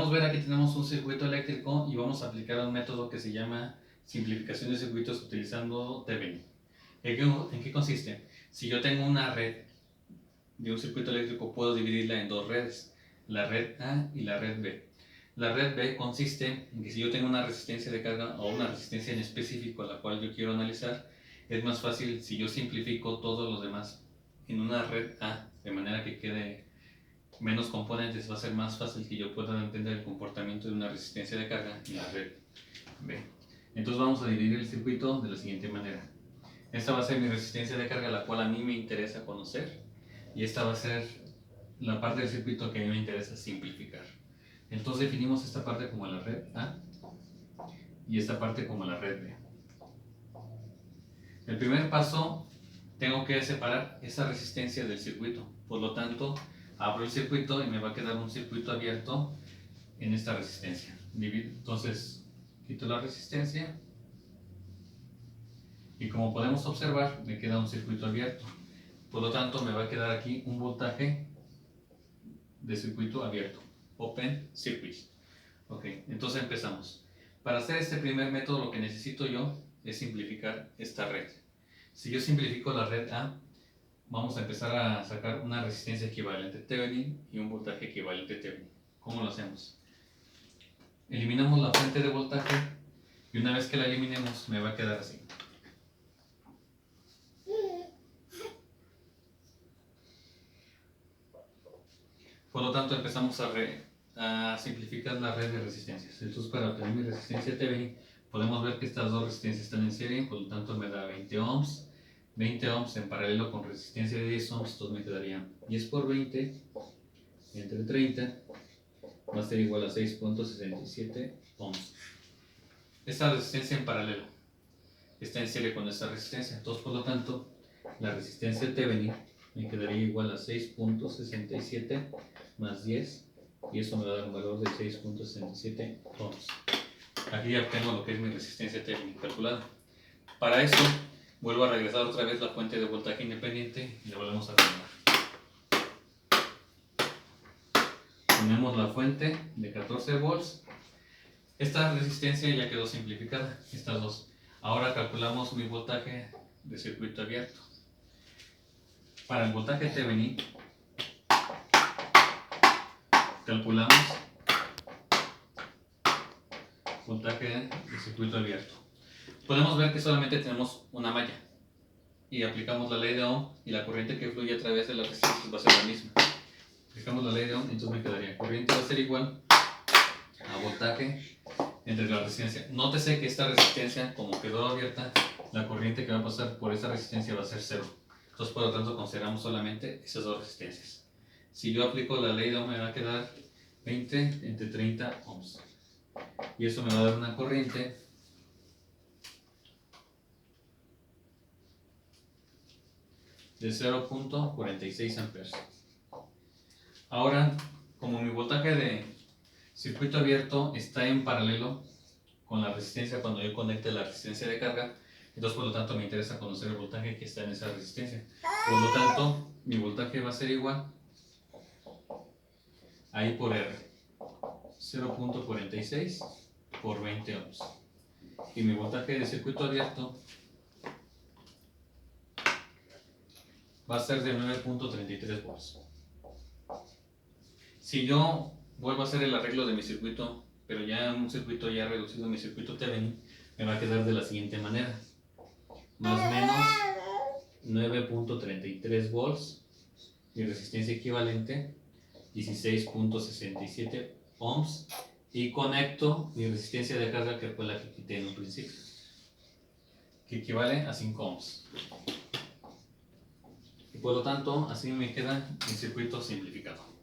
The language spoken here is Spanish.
podemos ver, aquí tenemos un circuito eléctrico y vamos a aplicar un método que se llama simplificación de circuitos utilizando Thevenin. ¿En qué consiste? Si yo tengo una red de un circuito eléctrico, puedo dividirla en dos redes, la red A y la red B. La red B consiste en que si yo tengo una resistencia de carga o una resistencia en específico a la cual yo quiero analizar, es más fácil si yo simplifico todos los demás en una red A, de manera que quede menos componentes, va a ser más fácil que yo pueda entender el comportamiento de una resistencia de carga en la red B. Entonces vamos a dividir el circuito de la siguiente manera. Esta va a ser mi resistencia de carga, la cual a mí me interesa conocer, y esta va a ser la parte del circuito que a mí me interesa simplificar. Entonces definimos esta parte como la red A y esta parte como la red B. El primer paso, tengo que separar esa resistencia del circuito. Por lo tanto, abro el circuito y me va a quedar un circuito abierto en esta resistencia. Entonces, quito la resistencia y como podemos observar, me queda un circuito abierto. Por lo tanto, me va a quedar aquí un voltaje de circuito abierto, Open Circuit. Ok, entonces empezamos. Para hacer este primer método, lo que necesito yo es simplificar esta red. Si yo simplifico la red A, vamos a empezar a sacar una resistencia equivalente Thevenin y un voltaje equivalente Thevenin. ¿Cómo lo hacemos? Eliminamos la fuente de voltaje y una vez que la eliminemos me va a quedar así. Por lo tanto empezamos a simplificar la red de resistencias. Entonces para obtener mi resistencia Thevenin podemos ver que estas dos resistencias están en serie, por lo tanto me da 20 ohms. 20 ohms en paralelo con resistencia de 10 ohms, entonces me quedaría 10 por 20 entre 30 va a ser igual a 6.67 ohms. Esta resistencia en paralelo está en serie con esta resistencia, entonces por lo tanto la resistencia Thevenin me quedaría igual a 6.67 más 10 y eso me va a dar un valor de 6.67 ohms. Aquí ya obtengo lo que es mi resistencia Thevenin calculada. Para eso vuelvo a regresar otra vez la fuente de voltaje independiente y la volvemos a poner. Ponemos la fuente de 14 volts. Esta resistencia ya quedó simplificada, estas dos. Ahora calculamos mi voltaje de circuito abierto. Para el voltaje Thevenin calculamos voltaje de circuito abierto. Podemos ver que solamente tenemos una malla y aplicamos la ley de Ohm y la corriente que fluye a través de la resistencia va a ser la misma. Aplicamos la ley de Ohm, entonces me quedaría corriente va a ser igual a voltaje entre la resistencia. Nótese que esta resistencia, como quedó abierta, la corriente que va a pasar por esa resistencia va a ser cero. Entonces por lo tanto consideramos solamente esas dos resistencias. Si yo aplico la ley de Ohm me va a quedar 20 entre 30 ohms y eso me va a dar una corriente de 0.46 amperes. Ahora, como mi voltaje de circuito abierto está en paralelo con la resistencia cuando yo conecte la resistencia de carga, entonces por lo tanto me interesa conocer el voltaje que está en esa resistencia. Por lo tanto, mi voltaje va a ser igual a I por R, 0.46 por 20 ohms. Y mi voltaje de circuito abierto va a ser de 9.33 volts. Si yo vuelvo a hacer el arreglo de mi circuito, pero ya un circuito ya reducido, mi circuito Thevenin, me va a quedar de la siguiente manera. Más o menos 9.33 volts, mi resistencia equivalente 16.67 ohms y conecto mi resistencia de carga que fue la que quité en un principio, que equivale a 5 ohms. Y por lo tanto, así me queda mi circuito simplificado.